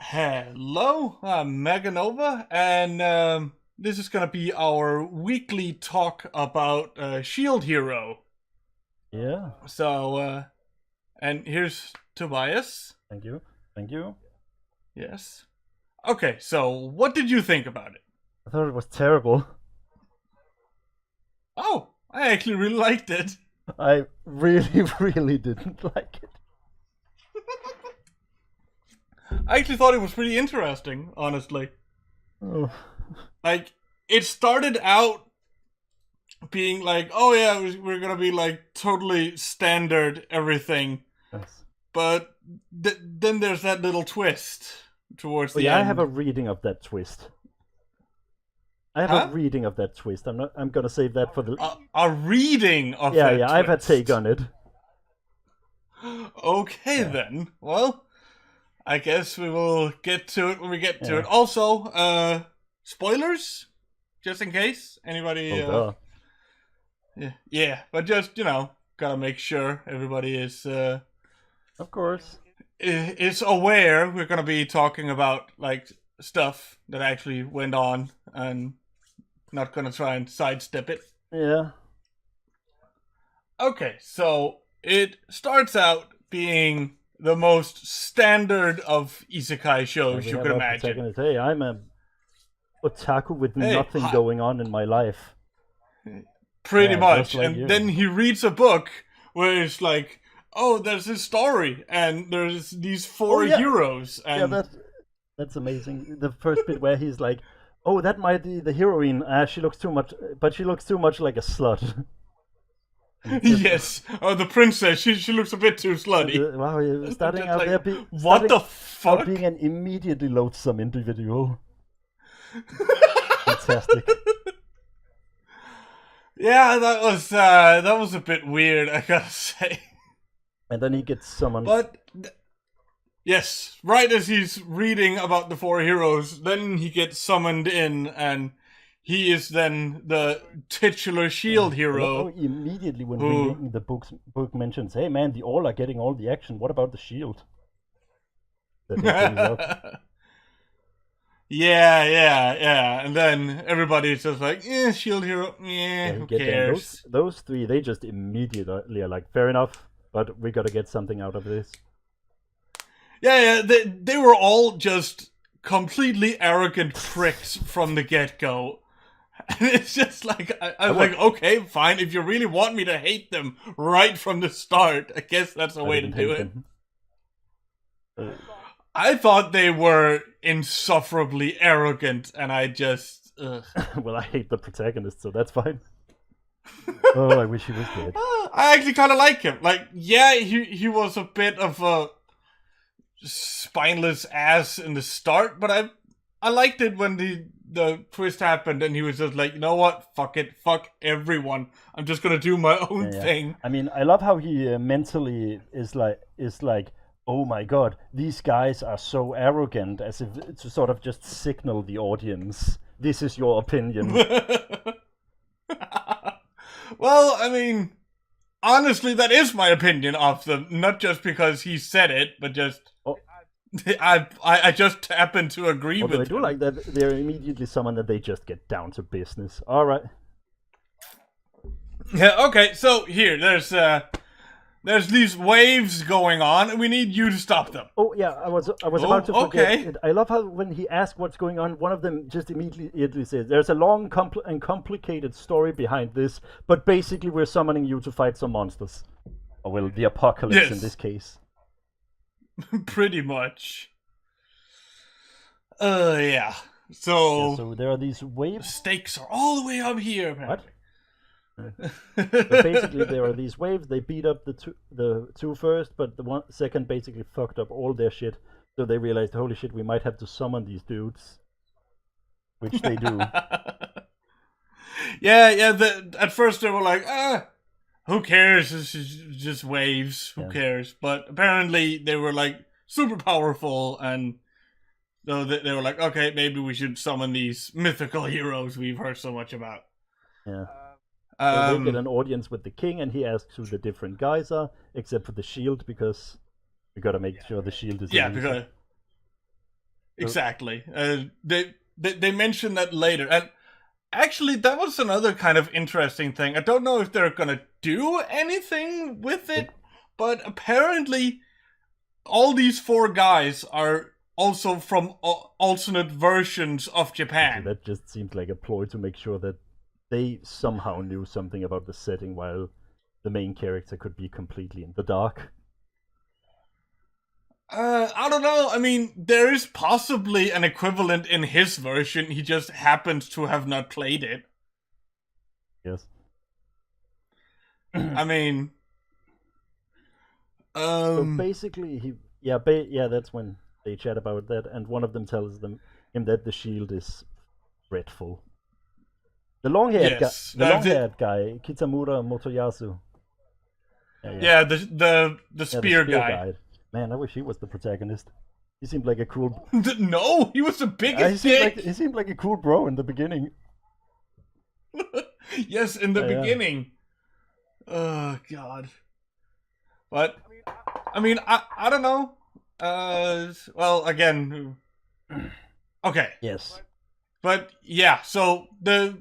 Hello, I'm MegaNova, and this is gonna be our weekly talk about Shield Hero. Yeah, And here's Tobias. thank you. Thank you. Yes. Okay, so what did you think about it? I thought it was terrible. Oh, I actually really liked it. I really, really didn't like it. I actually thought it was pretty interesting, honestly. Oh, Like, it started out being like, oh yeah, we're gonna be like totally standard everything. yes. But then there's that little twist towards Oh, the yeah, I end. have a reading of that twist. I have Huh? a reading of that twist. I'm gonna save that for the. A reading of Yeah, that yeah. I have a twist. take on it. Okay Yeah. then. Well, I guess we will get to it when we get to Yeah. it. Also, spoilers, just in case anybody. Oh, duh. Yeah, but just gotta make sure everybody Of course. is aware. We're gonna be talking about like stuff that actually went on and not gonna try and sidestep it. Yeah. Okay, so it starts out being the most standard of isekai shows We you have could a imagine. protagonist. Hey, I'm a otaku with Hey, nothing going on in my life. Pretty Yeah, much. just like And you. then he reads a book where it's like, oh, there's this story, and there's these four Oh, yeah. heroes, Yeah, and that's amazing. The first bit where he's like, "Oh, that might be the heroine. She looks too much, but she looks too much like a slut." yes, oh, the princess, she looks a bit too slutty. Wow, you're starting Just out like, there, what the fuck? being an immediately loathsome individual. Fantastic. Yeah, that was a bit weird, I gotta say. And then he gets summoned. But yes, right as he's reading about the four heroes, then he gets summoned in, and he is then the titular shield hero. Immediately when who- reading the book mentions, "Hey man, the all are getting all the action. What about the shield?" That he brings up. Yeah. And then everybody's just like, shield hero, Yeah, who get them. cares? Those three, they just immediately are like, "Fair enough, but we gotta get something out of this." Yeah, they were all just completely arrogant pricks from the get-go. And it's just like, I was like, okay, fine, if you really want me to hate them right from the start, I guess that's a way to do it. I thought they were insufferably arrogant, and I just... Well, I hate the protagonist, so that's fine. Oh, I wish he was dead. I actually kind of like him. Like, yeah, he was a bit of a spineless ass in the start, but I liked it when the twist happened and he was just like, you know what, fuck it, fuck everyone, I'm just gonna do my own thing. I mean, I love how he mentally is like, oh my god, these guys are so arrogant, as if to sort of just signal the audience, this is your opinion. Well, I mean, honestly, that is my opinion of them, not just because he said it, but just I just happen to agree Although with I do him. like that they're immediately someone that they just get down to business. All right. Yeah, okay, so here, there's these waves going on, and we need you to stop them. Oh yeah, I was about to forget okay. it. I love how when he asks what's going on, one of them just immediately says, "There's a long and complicated story behind this, but basically we're summoning you to fight some monsters, or well, the apocalypse in this case." Pretty much. Yeah. So, So there are these waves. stakes are all the way up here, apparently. But basically, there are these waves. They beat up the two first, but the second basically fucked up all their shit. So they realized, holy shit, we might have to summon these dudes, which they do. yeah. At first they were like, who cares? This is just waves. Who cares? But apparently they were like super powerful, and so they were like, okay, maybe we should summon these mythical heroes we've heard so much about. Yeah. So they get an audience with the king, and he asks who the different guys are, except for the shield, because we gotta make sure the shield is. Yeah, because exactly. They mentioned that later, and actually, that was another kind of interesting thing. I don't know if they're gonna do anything with it, but apparently, all these 4 guys are also from alternate versions of Japan. That just seems like a ploy to make sure that they somehow knew something about the setting while the main character could be completely in the dark. I don't know. I mean, there is possibly an equivalent in his version. He just happens to have not played it. Yes. I mean, so basically, that's when they chat about that, and one of them tells him that the shield is dreadful. The long-haired guy, Kitamura Motoyasu. Yeah, the spear guy. Man, I wish he was the protagonist. He seemed like a cool... No, he was the biggest dick! He seemed like a cool bro in the beginning. Yes, in the beginning. Oh, God. But, I mean, I don't know. Well, again... Okay. Yes. But, yeah, so they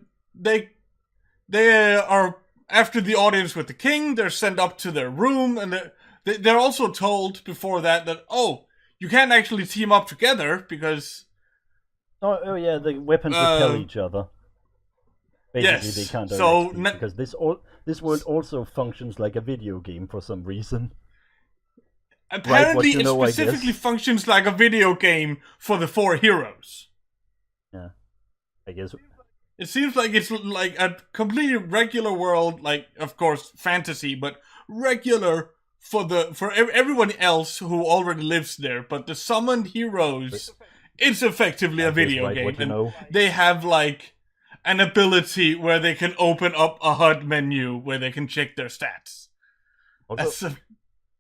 are... After the audience with the king, they're sent up to their room, and they're also told before that, oh, you can't actually team up together, because... Oh yeah, the weapons repel each other. Basically, yes, they can't so... because this world also functions like a video game for some reason. Apparently, it specifically functions like a video game for the 4 heroes. Yeah, I guess... It seems like it's like a completely regular world, like, of course, fantasy, but regular for everyone else who already lives there. But the summoned heroes, it's effectively a video game. And they have, like, an ability where they can open up a HUD menu where they can check their stats. Also,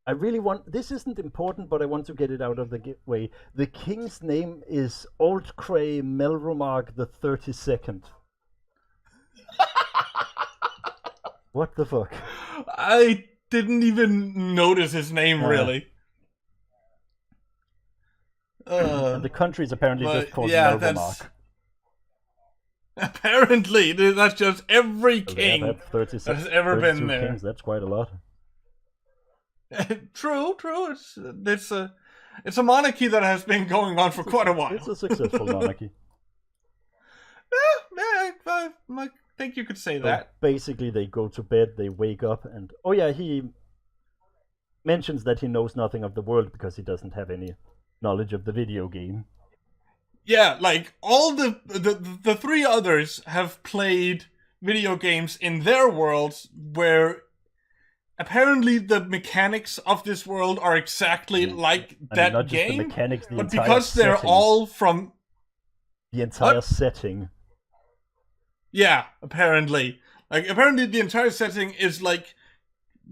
I really want... This isn't important, but I want to get it out of the way. The king's name is Oldcray Melromark the 32nd. What the fuck? I didn't even notice his name, really. And the country is apparently just called Melromark. Apparently, that's just every king that has ever been there. Kings, that's quite a lot. True. It's a monarchy that has been going on for quite a while. It's a successful monarchy. I think you could say that. Basically, they go to bed, they wake up, and... Oh yeah, he mentions that he knows nothing of the world because he doesn't have any knowledge of the video game. Yeah, like, all the 3 others have played video games in their worlds where apparently the mechanics of this world are exactly like that not game, just the mechanics, but because they're all from... The entire setting. Yeah, apparently. Like, apparently the entire setting is, like,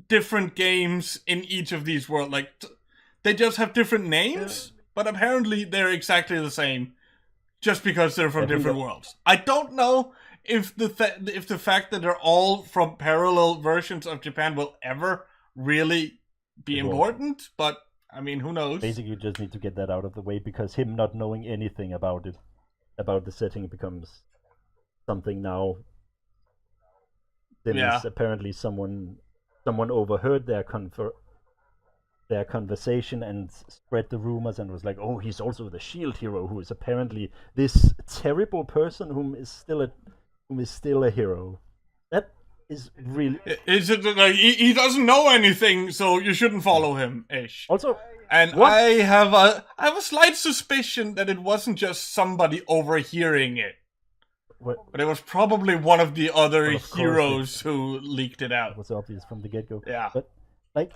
different games in each of these worlds. Like, they just have different names, but apparently they're exactly the same, just because they're from different worlds. I don't know if the fact that they're all from parallel versions of Japan will ever really be important, but, I mean, who knows? Basically, you just need to get that out of the way, because him not knowing anything about it, about the setting, becomes... something now. Then apparently someone overheard their conversation and spread the rumors and was like, oh, he's also the shield hero, who is apparently this terrible person whom is still a hero. That is really... Is it like he doesn't know anything, so you shouldn't follow him, ish. Also, and I have a slight suspicion that it wasn't just somebody overhearing it. But it was probably one of the other heroes who leaked it out. It was obvious from the get-go. Yeah. But, like,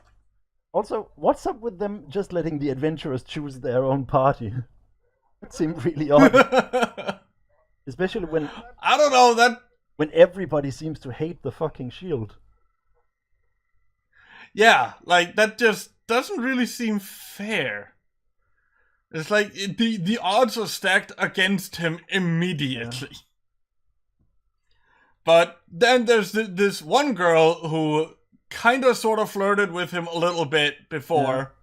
also, what's up with them just letting the adventurers choose their own party? It seemed really odd. Especially when... I don't know, that... When everybody seems to hate the fucking shield. Yeah, like, that just doesn't really seem fair. It's like, the odds are stacked against him immediately. Yeah. But then there's this one girl who kind of sort of flirted with him a little bit before.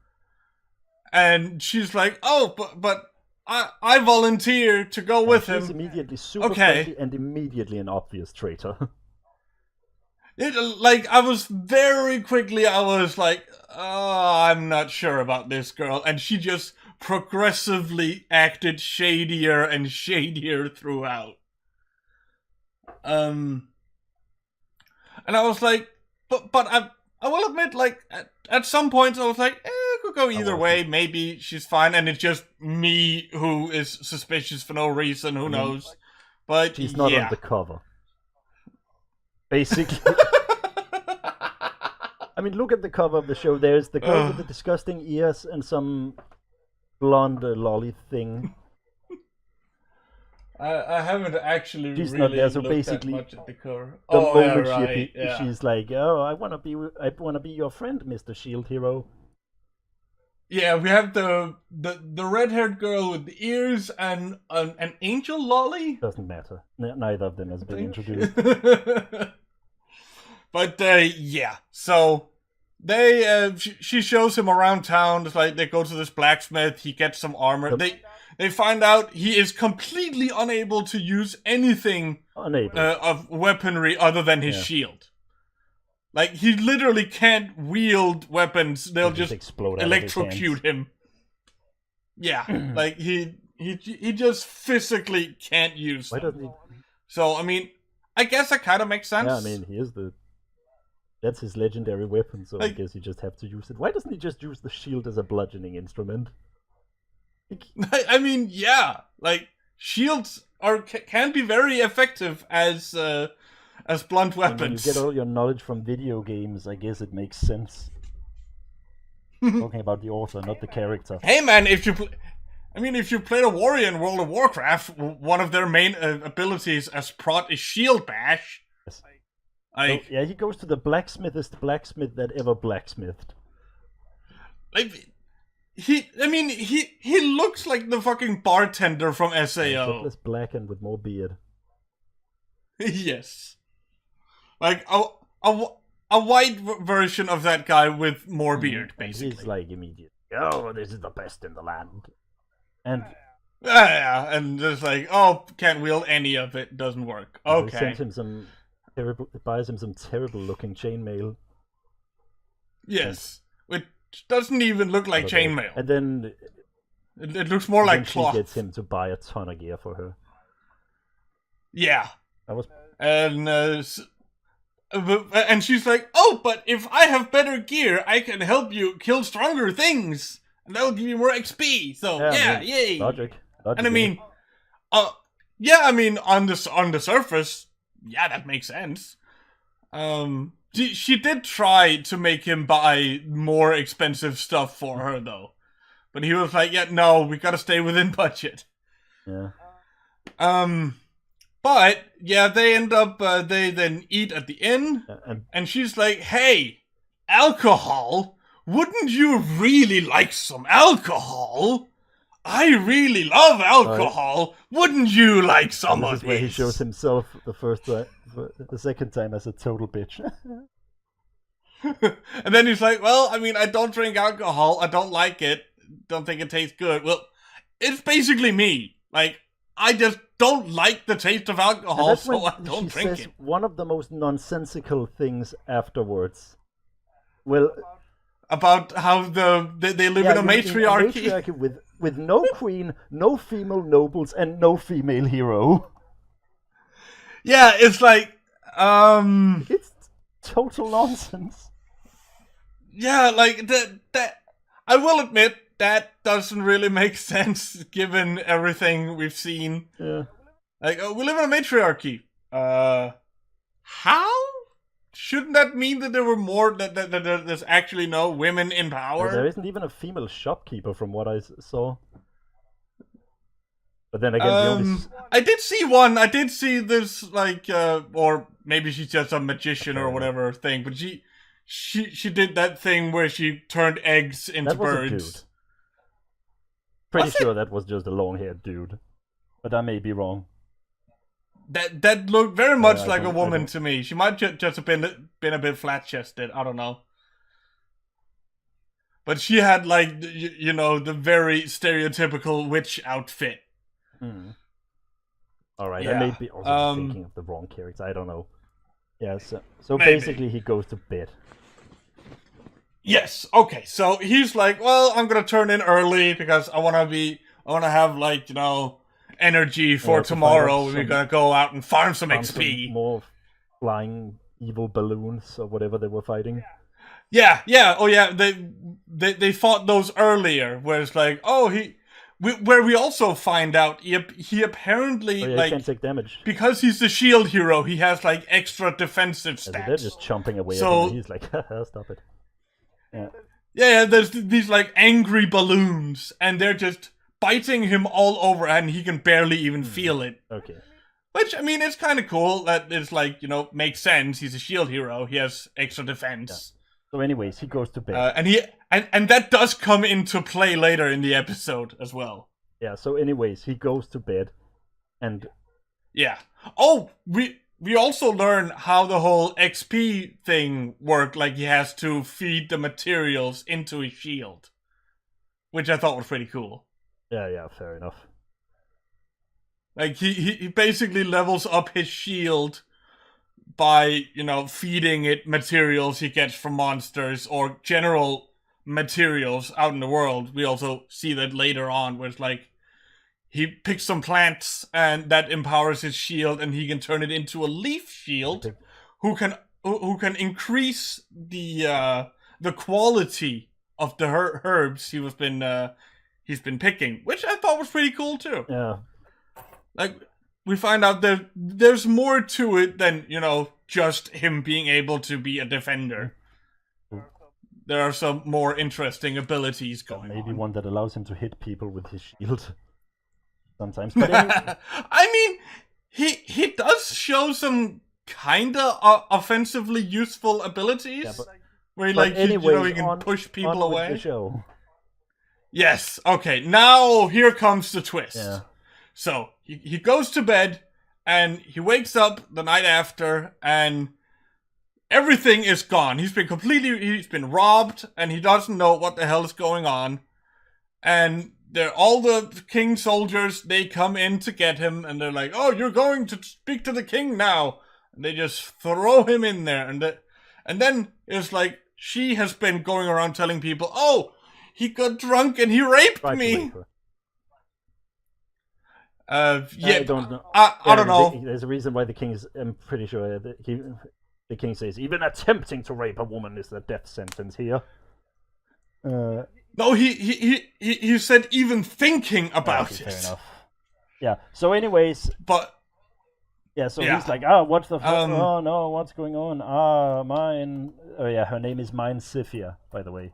Yeah. And she's like, oh, but I volunteer to go with She's him. immediately super Okay. friendly and immediately an obvious traitor. I was very quickly, I was like, oh, I'm not sure about this girl. And she just progressively acted shadier and shadier throughout. And I was like, but I will admit, like, at some points I was like, it could go either way. Maybe she's fine, and it's just me who is suspicious for no reason. Who knows? But she's not on the cover. Basically. I mean, look at the cover of the show. There's the girl with the disgusting ears and some blonde lolly thing. I haven't actually she's really not there, so looked basically, that much at the cover. The moment right, she's like, "Oh, I wanna be your friend, Mr. Shield Hero." Yeah, we have the red-haired girl with the ears and an angel lolly. Doesn't matter. Neither of them has been introduced. But yeah, so they she shows him around town. It's like they go to this blacksmith. He gets some armor. They find out he is completely unable to use anything of weaponry other than his shield. Like, he literally can't wield weapons. They'll just electrocute him. Yeah, like he just physically can't use them. Why doesn't he? So I mean, I guess that kind of makes sense. Yeah, I mean, that's his legendary weapon, so I guess you just have to use it. Why doesn't he just use the shield as a bludgeoning instrument? I mean, yeah, like shields can be very effective as blunt weapons. When you get all your knowledge from video games, I guess it makes sense. Talking about the author, not the character. Hey man, if you played a warrior in World of Warcraft, one of their main abilities as prot is shield bash. Yes. Yeah, he goes to the blacksmithest blacksmith that ever blacksmithed. He looks like the fucking bartender from SAO. Less black and with more beard. Yes. Like a white version of that guy with more beard, basically. He's like immediate. Oh, this is the best in the land. And yeah, and just like, oh, can't wield any of it, doesn't work. Okay. Sends him some buys him some terrible looking chainmail. Yes. Which doesn't even look like chainmail. And then it looks more like cloth. She gets him to buy a ton of gear for her. Yeah. And and she's like, oh, but if I have better gear, I can help you kill stronger things, and that'll give you more XP. So yay! Logic. And I mean, on the surface, yeah, that makes sense. She did try to make him buy more expensive stuff for her though, but he was like, yeah, no, we gotta stay within budget. Yeah. But yeah, they end up they then eat at the inn, and she's like, "Hey, alcohol? Wouldn't you really like some alcohol? I really love alcohol. Wouldn't you like some of this?" Where he shows himself the second time as a total bitch. And then he's like, "Well, I mean, I don't drink alcohol. I don't like it. Don't think it tastes good." Well, it's basically me. Like, I just don't like the taste of alcohol, so I don't drink it. One of the most nonsensical things afterwards. Well, about how they live in a matriarchy. A matriarchy with no queen, no female nobles, and no female hero. Yeah, it's like it's total nonsense. Yeah, like that. I will admit that doesn't really make sense given everything we've seen. Yeah. Like, we live in a matriarchy. How? Shouldn't that mean that there were more, that there's actually no women in power? There isn't even a female shopkeeper from what I saw. But then again, I did see one. I did see this, like, or maybe she's just a magician or whatever thing, but she did that thing where she turned eggs into birds. A dude. Pretty sure that was just a long-haired dude, but I may be wrong. That looked very much like a woman to me. She might just have been a bit flat-chested. I don't know. But she had like you know, the very stereotypical witch outfit. All right, Yeah. I may be also thinking of the wrong character. I don't know. Yeah, so Maybe. basically he goes to bed. Yes. Okay. So he's like, well, I'm gonna turn in early because I wanna have like, you know, energy for tomorrow. We're gonna go out and farm some XP. Some more flying evil balloons or whatever they were fighting. Yeah. Oh yeah. They fought those earlier, where it's like, oh, where we also find out he apparently he can't take damage because he's the shield hero. He has like extra defensive stats. They're just chomping away at him. He's like, stop it. Yeah. There's these like angry balloons, and they're just biting him all over, and he can barely even feel it. Okay. Which, I mean, it's kind of cool that it's like, you know, makes sense. He's a shield hero. He has extra defense. So anyways, he goes to bed. And that does come into play later in the episode as well. Yeah, so anyways, he goes to bed and... Yeah. Oh, we also learn how the whole XP thing worked. Like, he has to feed the materials into his shield. Which I thought was pretty cool. Yeah, fair enough. Like, he basically levels up his shield by, you know, feeding it materials he gets from monsters or general materials out in the world. We also see that later on, where it's like he picks some plants and that empowers his shield, and he can turn it into a leaf shield, who can increase the quality of the herbs he's been picking, which I thought was pretty cool too. Yeah, like. We find out that there's more to it than, you know, just him being able to be a defender. There are some more interesting abilities going on. Maybe one that allows him to hit people with his shield. Sometimes. But anyway... I mean, he does show some kinda offensively useful abilities. Yeah, where he, like, anyways, he can push people away. With the show. Yes, okay, now here comes the twist. Yeah. So, he goes to bed, and he wakes up the night after, and everything is gone. He's been robbed, and he doesn't know what the hell is going on. And all the king soldiers, they come in to get him, and they're like, oh, you're going to speak to the king now. And they just throw him in there, and then it's like, she has been going around telling people, oh, he got drunk and he raped me. I don't know. I don't know. There's a reason why the king is. I'm pretty sure the king says even attempting to rape a woman is a death sentence here. No, he said even thinking about it. Fair enough. Yeah. So, anyways, but yeah. So he's like, what's the fuck? Oh no, what's going on? Mine. Oh yeah, her name is Sifia, by the way.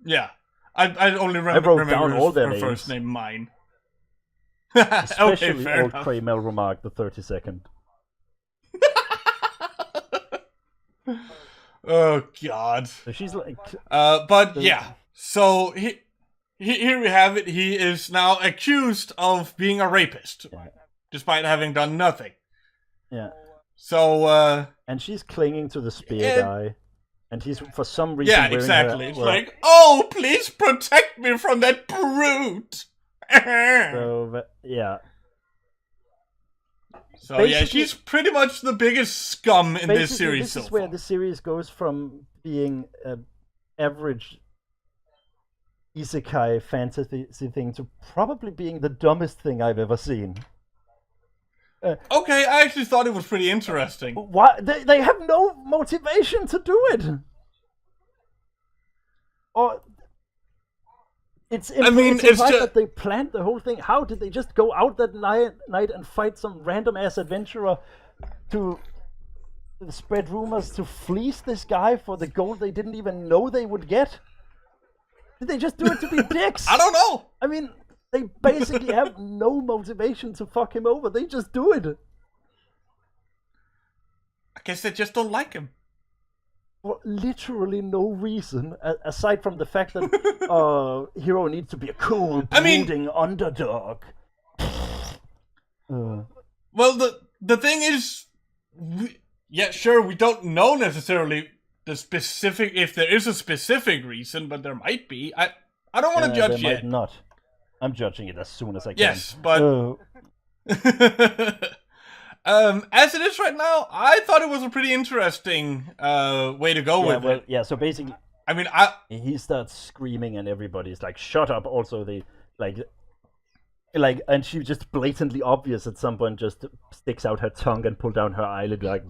Yeah, I only remember her first name, Mine. Especially okay, old Cray Melromark the 32nd. Oh God. So she's like, yeah. So here we have it. He is now accused of being a rapist, despite having done nothing. Yeah. So and she's clinging to the spear guy, and he's for some reason wearing exactly. Her, it's like, oh, please protect me from that brute. So yeah. So basically, yeah, she's pretty much the biggest scum in this series. This is where the series goes from being an average isekai fantasy thing to probably being the dumbest thing I've ever seen. Okay, I actually thought it was pretty interesting. Why they have no motivation to do it? Or it's implied that they planned the whole thing. How did they just go out that night and fight some random ass adventurer to spread rumors to fleece this guy for the gold they didn't even know they would get? Did they just do it to be dicks? I don't know. I mean, they basically have no motivation to fuck him over. They just do it. I guess they just don't like him. For literally no reason, aside from the fact that hero needs to be a cool, brooding underdog. Well, the thing is, we don't know necessarily the specific, if there is a specific reason, but there might be. I don't want to judge there yet. Might not. I'm judging it as soon as I can. Yes, but as it is right now, I thought it was a pretty interesting way to go with it. Yeah, so basically, I mean, he starts screaming and everybody's like, "Shut up!" Also, they like, and she just blatantly obvious at some point just sticks out her tongue and pull down her eyelid like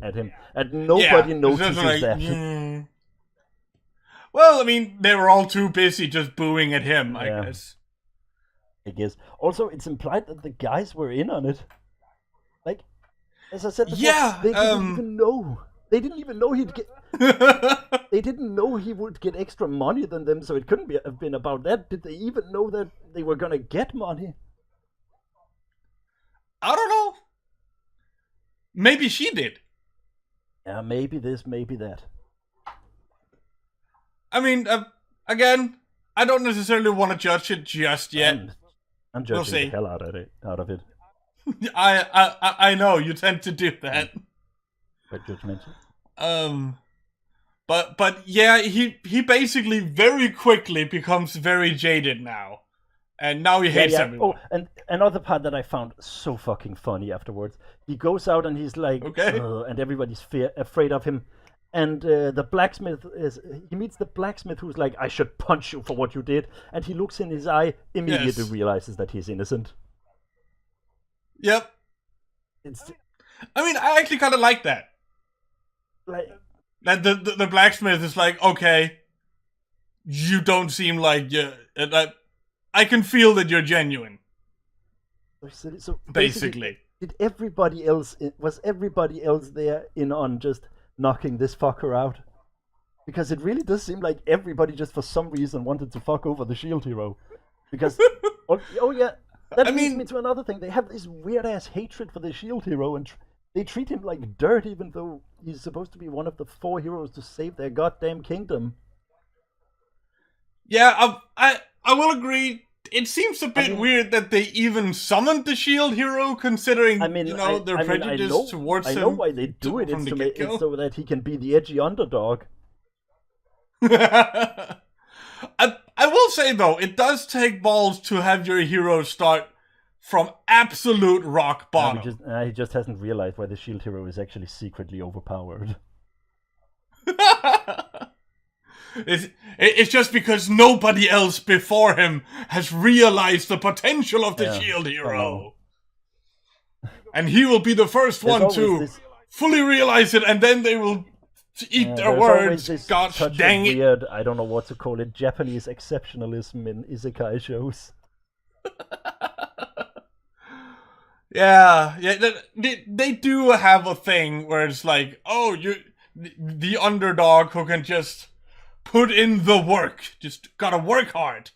at him, and nobody notices that. Yeah. Well, I mean, they were all too busy just booing at him, I guess. I guess. Also, it's implied that the guys were in on it. Like, as I said before, they didn't even know. They didn't even know he'd get. They didn't know he would get extra money than them, so it couldn't have been about that. Did they even know that they were gonna get money? I don't know. Maybe she did. Yeah, maybe this, maybe that. I mean, again, I don't necessarily want to judge it just yet. I'm judging the hell out of it. I know you tend to do that. Quite judgmental. But yeah, he basically very quickly becomes very jaded now, and now he hates everyone. Oh, and another part that I found so fucking funny afterwards. He goes out and he's like, and everybody's afraid of him. And the blacksmith he meets the blacksmith who's like, "I should punch you for what you did." And he looks in his eye, immediately realizes that he's innocent. Yep. I mean, I actually kind of like that. Like that the blacksmith is like, okay, you don't seem like you. I can feel that you're genuine. So basically, was everybody else there in on just knocking this fucker out? Because it really does seem like everybody just for some reason wanted to fuck over the shield hero. Because that leads me to another thing. They have this weird ass hatred for the shield hero, and they treat him like dirt, even though he's supposed to be one of the 4 heroes to save their goddamn kingdom. Yeah, I will agree. It seems a bit weird that they even summoned the shield hero, considering their prejudice towards him. I know why they do it. It's so that he can be the edgy underdog. I will say though, it does take balls to have your hero start from absolute rock bottom. He just hasn't realized why the shield hero is actually secretly overpowered. It's just because nobody else before him has realized the potential of the shield hero. And he will be the first one to fully realize it, and then they will eat their words. Gosh dang it. Weird, I don't know what to call it, Japanese exceptionalism in isekai shows. Yeah, they do have a thing where it's like, oh, the underdog who can just put in the work, just gotta work hard,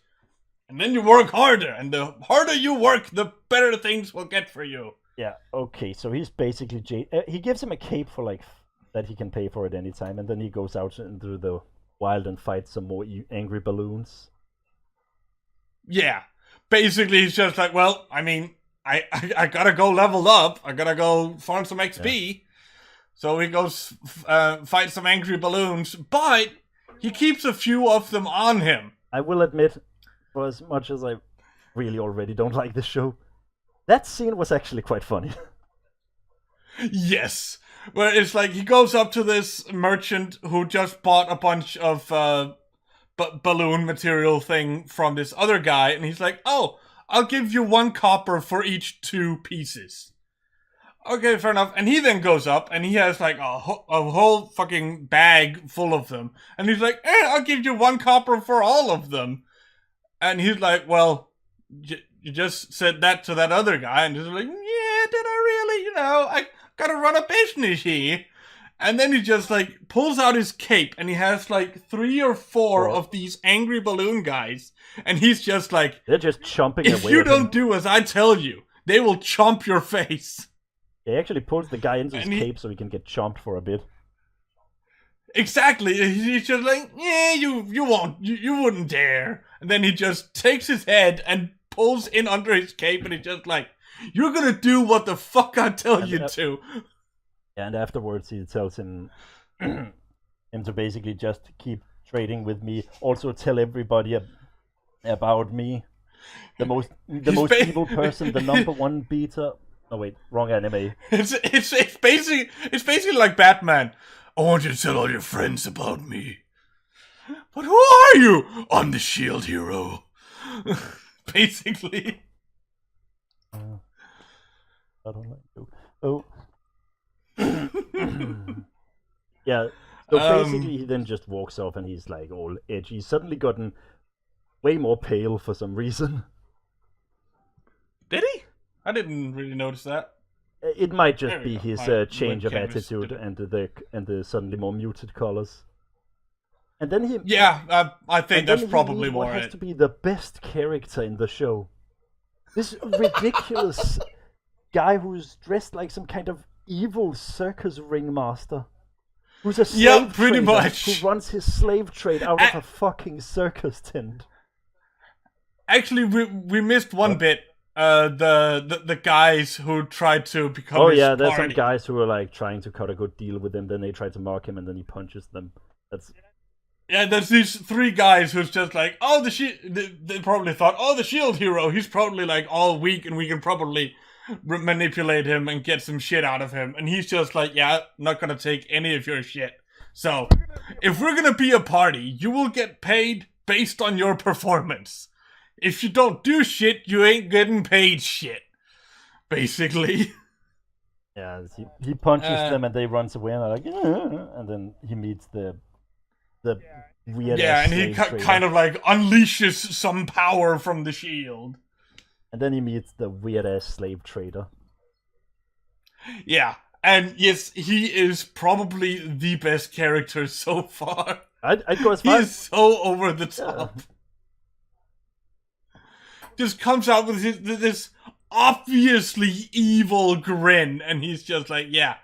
and then you work harder, and the harder you work, the better things will get for you. Yeah, okay, so he's basically he gives him a cape for like that he can pay for at any time, and then he goes out into the wild and fights some more angry balloons. Yeah, basically he's just like, well, I mean, I gotta go level up, I gotta go farm some XP, so he goes fight some angry balloons, but he keeps a few of them on him. I will admit, for as much as I really already don't like this show, that scene was actually quite funny. Yes. Where it's like he goes up to this merchant who just bought a bunch of balloon material thing from this other guy, and he's like, oh, I'll give you 1 copper for each 2 pieces. Okay, fair enough. And he then goes up, and he has like a whole fucking bag full of them. And he's like, I'll give you 1 copper for all of them. And he's like, well, you just said that to that other guy. And he's like, yeah, did I really? I gotta run a business here. And then he just like pulls out his cape, and he has like 3 or 4 of these angry balloon guys. And he's just like, they're just chomping away. If you don't do as I tell you, they will chomp your face. He actually pulls the guy into his cape so he can get chomped for a bit. Exactly. He's just like, yeah, you wouldn't dare. And then he just takes his head and pulls in under his cape, and he's just like, you're gonna do what the fuck I tell you to. And afterwards he tells him, him to basically just keep trading with me. Also tell everybody about me. The most evil person, the number one beater. Oh wait, wrong anime. It's basically like Batman. I want you to tell all your friends about me. But who are you? I'm the shield hero. Basically. I don't like you. Oh. Yeah. So basically, he then just walks off, and he's like all edgy. He's suddenly gotten way more pale for some reason. Did he? I didn't really notice that. It might just be his change of attitude and the suddenly more muted colors. And then he... Yeah, I think that's probably more what has to be the best character in the show. This ridiculous guy who's dressed like some kind of evil circus ringmaster. Who's a slave pretty trader much. who runs his slave trade out of a fucking circus tent. Actually, we missed one bit. The guys who tried to become his there's party. some guys who are like trying to cut a good deal with him, then they try to mock him and then he punches them. There's these 3 guys who's just like, oh, they probably thought, oh, the shield hero, he's probably like all weak and we can probably manipulate him and get some shit out of him. And he's just like, yeah, not gonna take any of your shit. So, if we're gonna be a party, you will get paid based on your performance. If you don't do shit, you ain't getting paid shit. Basically. Yeah, he punches them and they runs away and they're like, and then he meets the weird. Yeah, and he kind of like unleashes some power from the shield. And then he meets the weird ass slave trader. Yeah, and yes, he is probably the best character so far. I'd go as far. He's so over the top. Yeah. Just comes out with this obviously evil grin, and he's just like, yeah,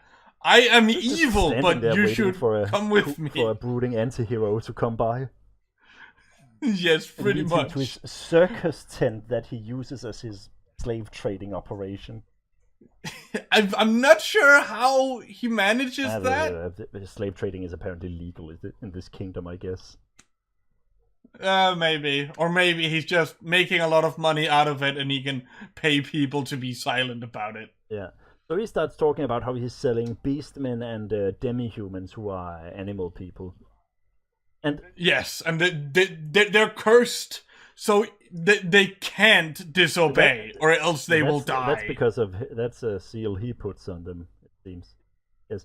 I am evil, but you should come with me. For a brooding anti-hero to come by. Yes, pretty much. To his circus tent that he uses as his slave trading operation. I'm not sure how he manages that. Slave trading is apparently legal in this kingdom, I guess. Maybe. Or maybe he's just making a lot of money out of it and he can pay people to be silent about it. Yeah. So he starts talking about how he's selling beastmen and demi-humans who are animal people. And yes, and they're cursed, so they can't disobey, or else they will die. That's because of that's a seal he puts on them, it seems.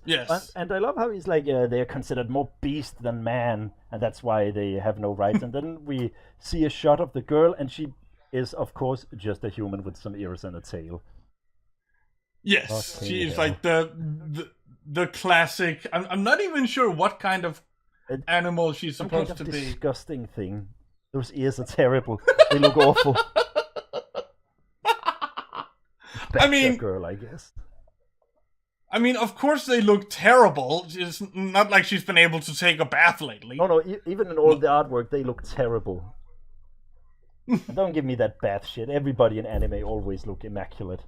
Yes. And I love how he's like, they're considered more beast than man, and that's why they have no rights. And then we see a shot of the girl, and she is, of course, just a human with some ears and a tail. Yes, okay, she's like the classic. I'm not even sure what kind of animal she's supposed to be. Disgusting thing. Those ears are terrible. They look awful. I mean, girl, I guess. I mean, of course they look terrible. It's not like she's been able to take a bath lately. No, even in all the artwork, they look terrible. Don't give me that bath shit. Everybody in anime always look immaculate.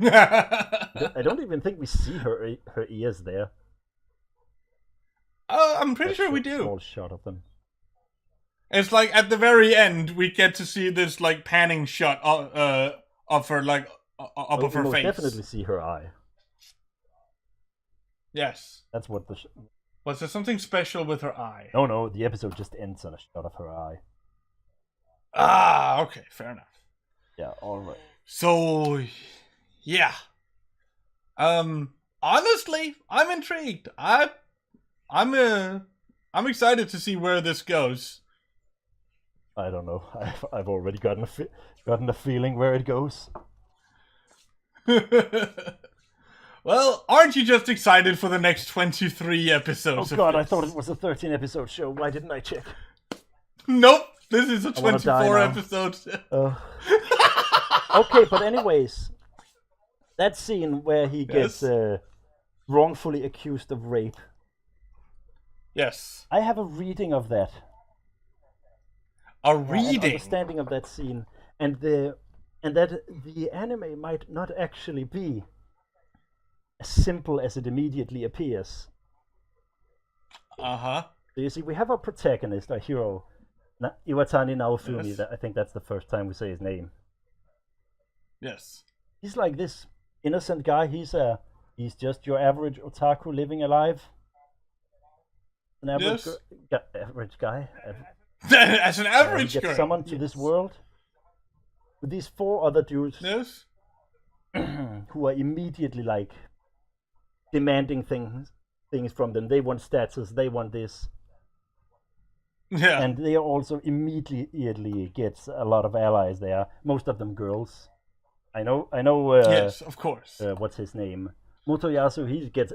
I don't even think we see her ears there. I'm pretty sure we do. Small shot of them. It's like at the very end we get to see this like panning shot of her like up of her face. Definitely see her eye. Yes. That's what the. Was there something special with her eye? No. The episode just ends on a shot of her eye. Ah, okay, fair enough. Yeah, all right. So, yeah. Honestly, I'm intrigued. I'm excited to see where this goes. I don't know. I've already gotten a feeling where it goes. Well, aren't you just excited for the next 23 episodes? Oh god, I thought it was a 13-episode show. Why didn't I check? Nope, this is a 24 episode. Okay, but anyways, that scene where he gets wrongfully accused of rape. Yes. I have a reading of that. A reading? An understanding of that scene. And that the anime might not actually be as simple as it immediately appears. So you see, we have a protagonist, a hero, Iwatani Naofumi. Yes. I think that's the first time we say his name. Yes. He's like this innocent guy. He's just your average otaku living alive. An average, average guy. As an average he gets girl. summoned to this world with these 4 other dudes Yes. who are immediately like demanding things from them. They want status. They want this. Yeah. And they also immediately gets a lot of allies there. Most of them girls. I know. Yes, of course. What's his name? Motoyasu.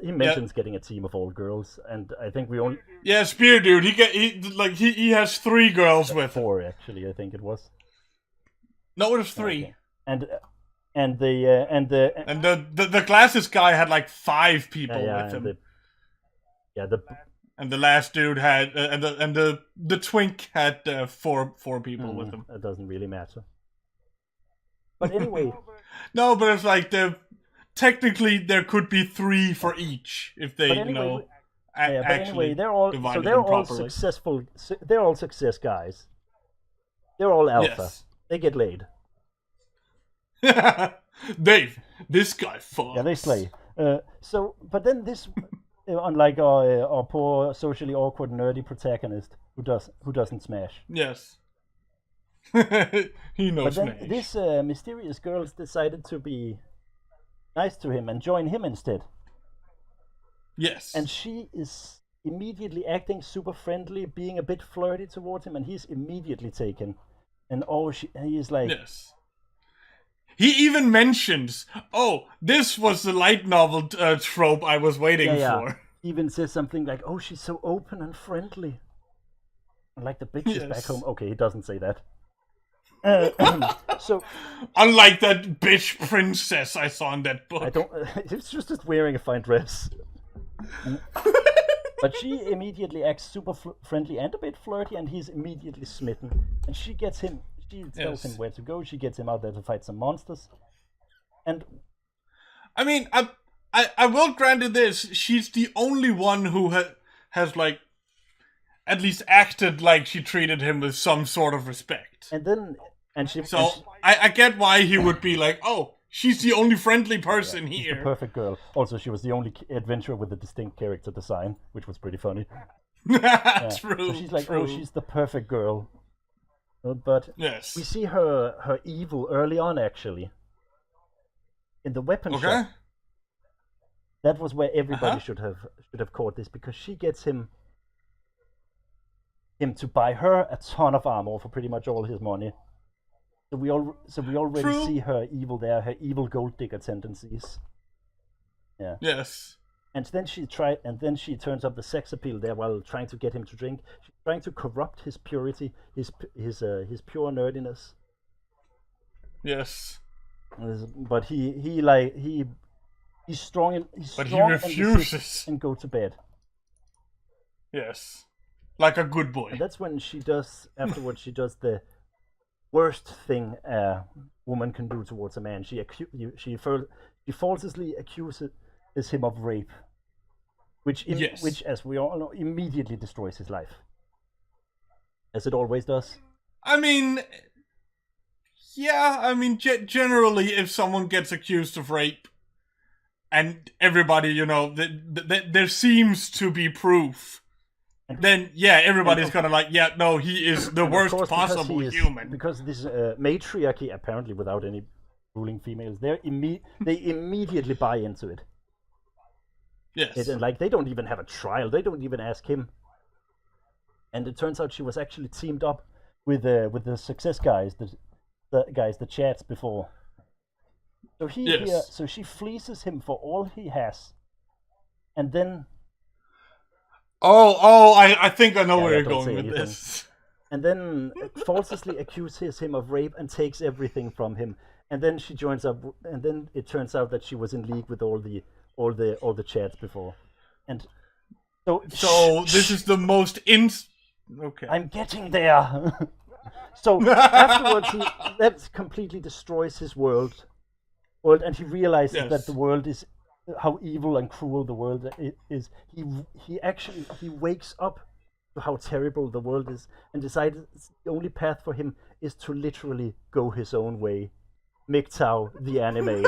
He mentions getting a team of all girls, and I think we only Spear dude. He has 3 girls with 4 actually. I think it was. No, it was 3. Okay. And the glasses guy had like 5 people with him. And the last dude had and the twink had 4 people with him. It doesn't really matter. But anyway, no, but it's like technically there could be 3 for each if they actually. they're all successful. They're all success guys. They're all alpha. Yes. They get laid. Dave, this guy fucks. Yeah, they slay. But then this, unlike our poor, socially awkward, nerdy protagonist who doesn't smash. Yes. He knows. But then this mysterious girl decided to be nice to him and join him instead. Yes. And she is immediately acting super friendly, being a bit flirty towards him, and he's immediately taken. And he's like, yes. He even mentions, "Oh, this was the light novel trope I was waiting for." He even says something like, "Oh, she's so open and friendly." Like the bitches back home. Okay, he doesn't say that. So, unlike that bitch princess I saw in that book. It's just wearing a fine dress. But she immediately acts super friendly and a bit flirty, and he's immediately smitten. And she gets him. She tells him where to go. She gets him out there to fight some monsters. And I mean, I will grant you this. She's the only one who has like at least acted like she treated him with some sort of respect. I get why he would be like, "Oh, she's the only friendly person here." She's the perfect girl. Also, she was the only adventurer with a distinct character design, which was pretty funny. True. So she's like, true. "Oh, she's the perfect girl." But we see her evil early on, actually. In the weapon shop. That was where everybody should have caught this, because she gets him to buy her a ton of armor for pretty much all his money. So we already see her evil there, her evil gold digger tendencies. Yeah. Yes. And then she turns up the sex appeal there while trying to get him to drink. She's trying to corrupt his purity, his pure nerdiness. Yes. But he's strong but he refuses and go to bed. Yes. Like a good boy. And that's when she does the worst thing a woman can do towards a man. She falsely accuses him of rape, which, as we all know, immediately destroys his life, as it always does. I mean, generally, if someone gets accused of rape, and everybody, there seems to be proof, then everybody's gonna like, he is the worst possible human. Because this matriarchy, apparently without any ruling females, they immediately buy into it. Yes. And they don't even have a trial. They don't even ask him. And it turns out she was actually teamed up with the success guys, the chats before. So so she fleeces him for all he has, and then. I think I know where you're going with this. And then falsely accuses him of rape and takes everything from him. And then she joins up, and then it turns out that she was in league with all the chats before. And so this is the most okay. I'm getting there. So afterwards, that completely destroys his world, and he realizes that the world is how evil and cruel the world is. He wakes up to how terrible the world is and decides the only path for him is to literally go his own way. MGTOW, the anime,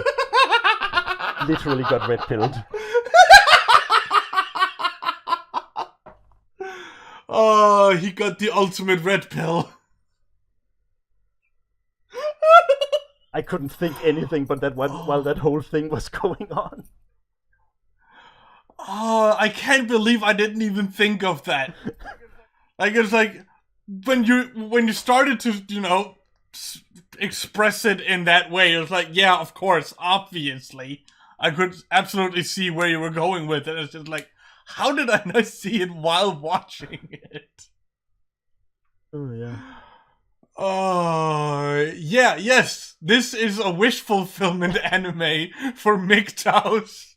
literally got red pilled. Oh, he got the ultimate red pill. I couldn't think anything but that while that whole thing was going on. Oh, I can't believe I didn't even think of that. Like, it's like when you started to, express it in that way, it was like, yeah, of course, obviously. I could absolutely see where you were going with it. It's just like, how did I not see it while watching it? Oh, yeah. Oh, yeah, yes. This is a wish fulfillment anime for MGTOWs.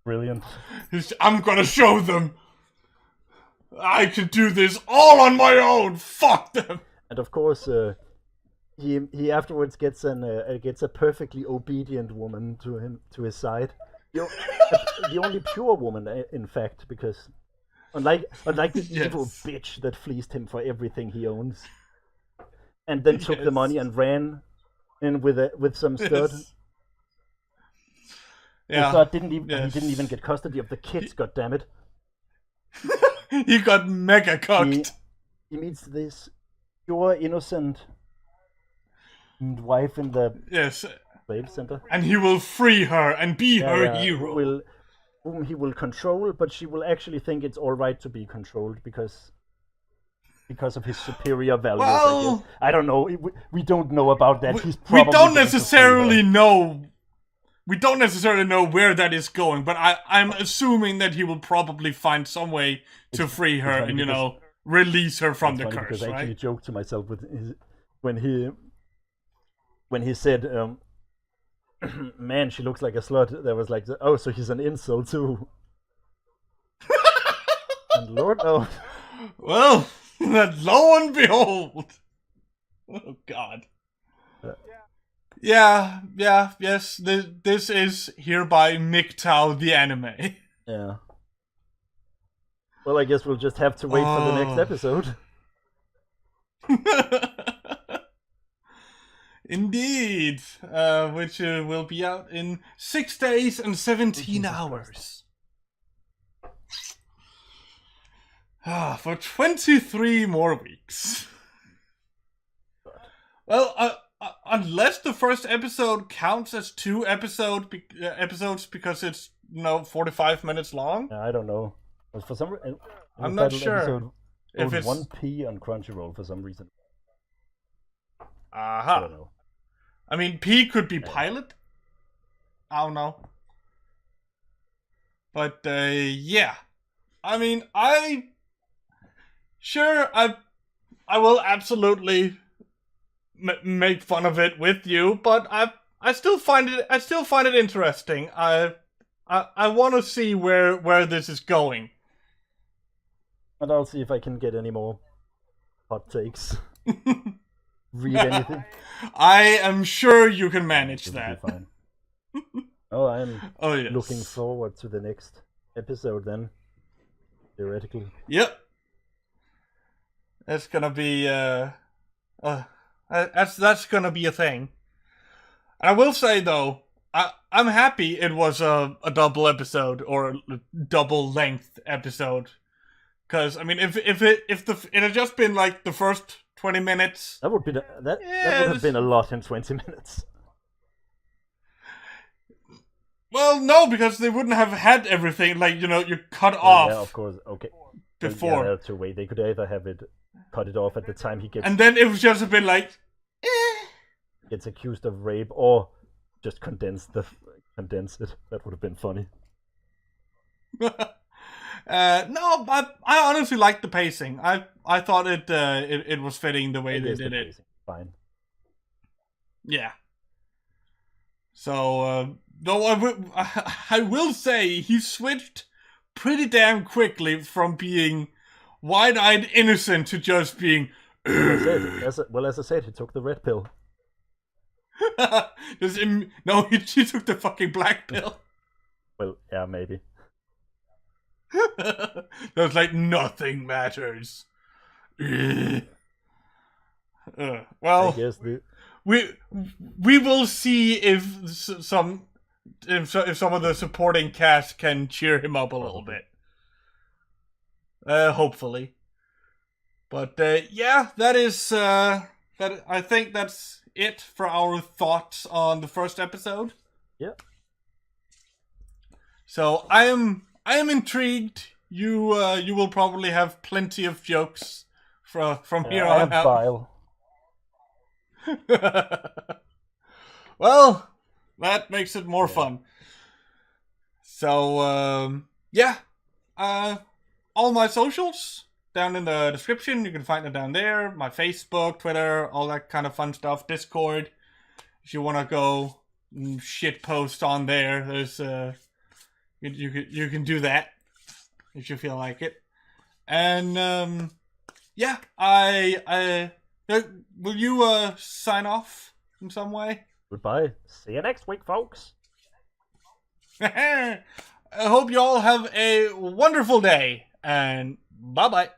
Brilliant. I'm gonna show them. I can do this all on my own. Fuck them. And of course, he afterwards gets a perfectly obedient woman to his side. The only pure woman, in fact, because unlike this evil bitch that fleeced him for everything he owns, and then took the money and ran in with some stud. Yeah. So he didn't even get custody of the kids. God damn it! He got mega cocked. He meets this pure, innocent wife in the slave center, and he will free her and be her hero. Whom he will control, but she will actually think it's all right to be controlled because of his superior values. Well, I don't know. We don't know about that. We don't necessarily know. We don't necessarily know where that is going, but I'm assuming that he will probably find some way to free her and release her from the curse. Because I right? actually joked to myself when he said, "Man, she looks like a slut." There was like, "Oh, so he's an incel too." And Lord knows. Well, lo and behold. Oh God. Yes. This is hereby MGTOW the anime. Yeah. Well, I guess we'll just have to wait for the next episode. Indeed, which will be out in 6 days and 17 hours. For 23 more weeks. Well, unless the first episode counts as 2 episodes because it's 45 minutes long. I don't know. For some reason, I'm not sure if it's 1p on Crunchyroll for some reason. I don't know. I mean, P could be pilot. I don't know. But yeah, I mean, I will absolutely make fun of it with you, but I still find it interesting. I want to see where this is going. And I'll see if I can get any more hot takes. Read anything. I am sure you can manage that. Be fine. I am yes. Looking forward to the next episode then. Theoretically. Yep. That's gonna be that's gonna be a thing. And I will say though, I'm happy it was a double episode or a double length episode. Because I mean, if it had just been like the first 20 minutes, that would have been a lot in 20 minutes. Well, no, because they wouldn't have had everything. Like you cut off. Yeah, of course. Okay. Before. Well, yeah, wait. They could either have cut it off at the time he gets. And then it was just a bit like. Gets accused of rape, or just condense it. That would have been funny. No, but I honestly liked the pacing. I thought it was fitting the way they did it. Fine. Yeah. So though I will say he switched pretty damn quickly from being wide-eyed innocent to just being. As I said, he took the red pill. No, she took the fucking black pill. Well, yeah, maybe. There's like nothing matters. Well, I guess we will see if some of the supporting cast can cheer him up a little bit. Hopefully. But yeah, that is that. I think that's it for our thoughts on the first episode. Yeah. So I am intrigued. You will probably have plenty of jokes from here on out. Vile. Well, that makes it more fun. So yeah, all my socials down in the description. You can find it down there. My Facebook, Twitter, all that kind of fun stuff. Discord. If you want to go shit post on there, there's you can do that if you feel like it. And yeah, will you sign off in some way? Goodbye. See you next week, folks. I hope you all have a wonderful day, and bye-bye.